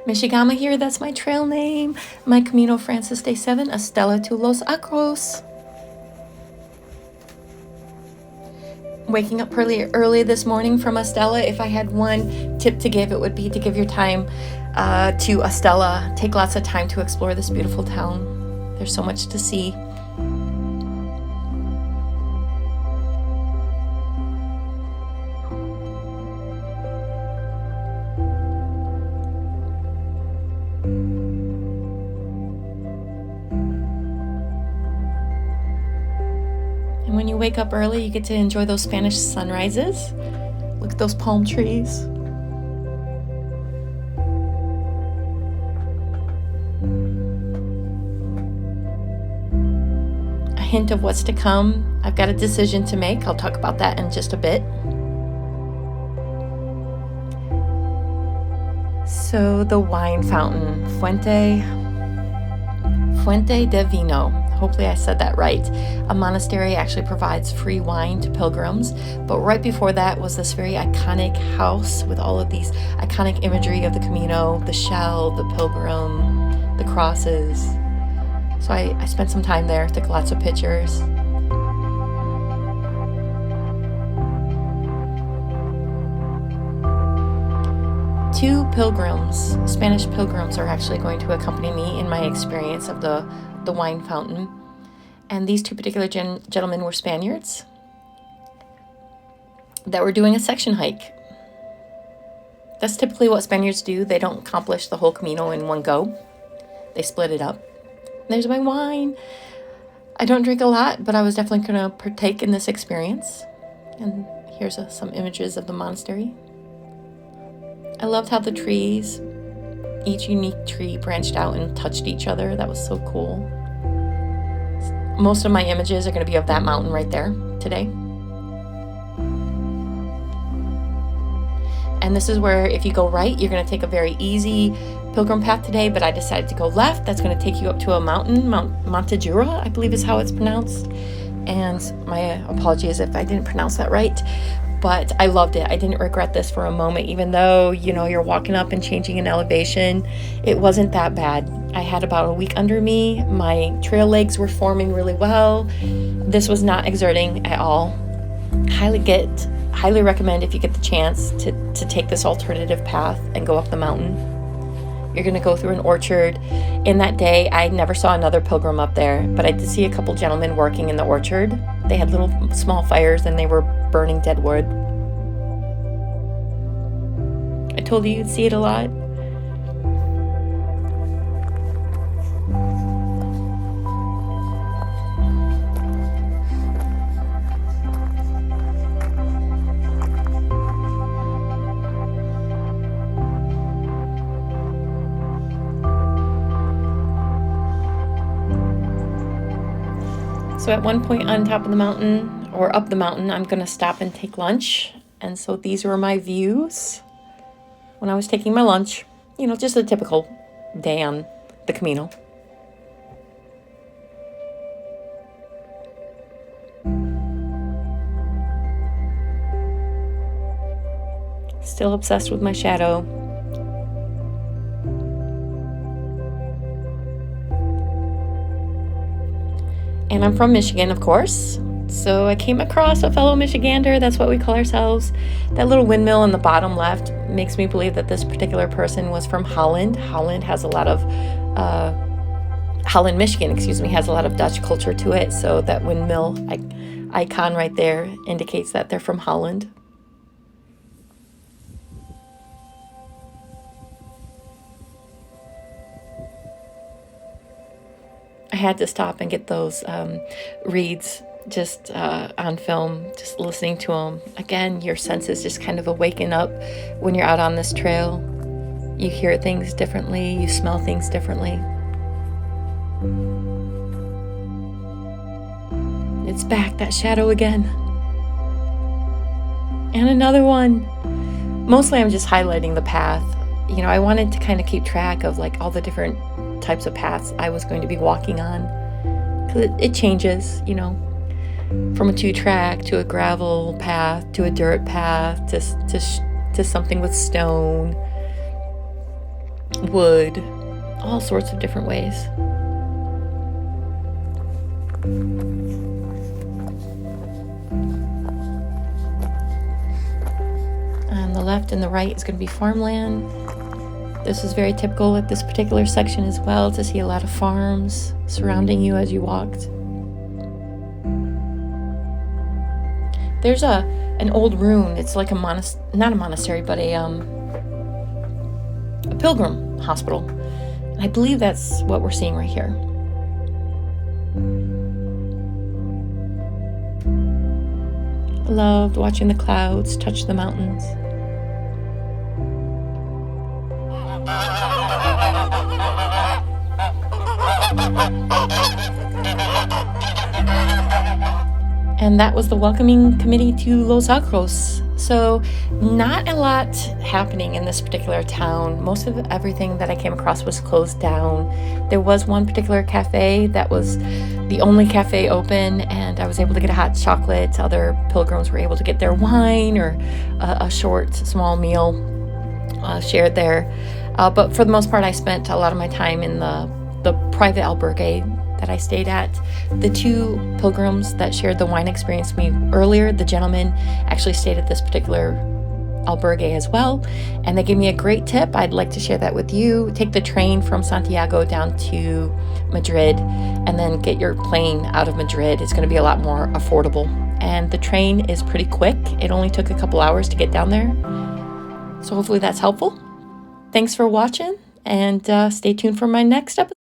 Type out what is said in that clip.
Michigama here, that's my trail name. My Camino Francis Day 7, Estella to Los Arcos. Waking up early this morning from Estella. If I had one tip to give, it would be to give your time to Estella. Take lots of time to explore this beautiful town. There's so much to see. And when you wake up early, you get to enjoy those Spanish sunrises. Look at those palm trees. A hint of what's to come. I've got a decision to make. I'll talk about that in just a bit. So the wine fountain, Fuente de Vino. Hopefully I said that right. A monastery actually provides free wine to pilgrims, but right before that was this very iconic house with all of these iconic imagery of the Camino, the shell, the pilgrim, the crosses. So I spent some time there, took lots of pictures. Two pilgrims, Spanish pilgrims, are actually going to accompany me in my experience of the wine fountain. And these two particular gentlemen were Spaniards that were doing a section hike. That's typically what Spaniards do. They don't accomplish the whole Camino in one go. They split it up. There's my wine. I don't drink a lot, but I was definitely going to partake in this experience. And here's some images of the monastery. I loved how the trees, each unique tree branched out and touched each other. That was so cool. Most of my images are going to be of that mountain right there today. And this is where if you go right, you're going to take a very easy pilgrim path today, but I decided to go left. That's going to take you up to a mountain, Montejurra, I believe is how it's pronounced. And my apologies if I didn't pronounce that right. But I loved it. I didn't regret this for a moment, even though, you're walking up and changing in elevation. It wasn't that bad. I had about a week under me. My trail legs were forming really well. This was not exerting at all. Highly recommend if you get the chance to take this alternative path and go up the mountain. You're going to go through an orchard. In that day, I never saw another pilgrim up there, but I did see a couple gentlemen working in the orchard. They had little small fires and they were burning dead wood. I told you you'd see it a lot. So at one point on top of the mountain, or up the mountain, I'm going to stop and take lunch. And so these were my views when I was taking my lunch. Just a typical day on the Camino. Still obsessed with my shadow. And I'm from Michigan, of course. So I came across a fellow Michigander, that's what we call ourselves. That little windmill in the bottom left makes me believe that this particular person was from Holland. Holland, Michigan, has a lot of Dutch culture to it. So that windmill icon right there indicates that they're from Holland. I had to stop and get those reeds just on film, just listening to them. Again, your senses just kind of awaken up when you're out on this trail. You hear things differently, you smell things differently. It's back, that shadow again. And another one. Mostly I'm just highlighting the path. I wanted to kind of keep track of all the different types of paths I was going to be walking on, because it changes, from a 2-track to a gravel path to a dirt path to something with stone. wood, all sorts of different ways. On the left and the right is going to be farmland. This is very typical at this particular section as well, to see a lot of farms surrounding you as you walked. There's an old ruin. It's like not a monastery, but a pilgrim hospital. And I believe that's what we're seeing right here. Loved watching the clouds touch the mountains. And that was the welcoming committee to Los Arcos. So not a lot happening in this particular town. Most of everything that I came across was closed down. There was one particular cafe that was the only cafe open, and I was able to get a hot chocolate. Other pilgrims were able to get their wine or a short, small meal shared there. But for the most part, I spent a lot of my time in the private albergue that I stayed at. The two pilgrims that shared the wine experience with me earlier, the gentleman actually stayed at this particular albergue as well, and they gave me a great tip. I'd like to share that with you. Take the train from Santiago down to Madrid, and then get your plane out of Madrid. It's going to be a lot more affordable, and the train is pretty quick. It only took a couple hours to get down there, so hopefully that's helpful. Thanks for watching, and stay tuned for my next episode.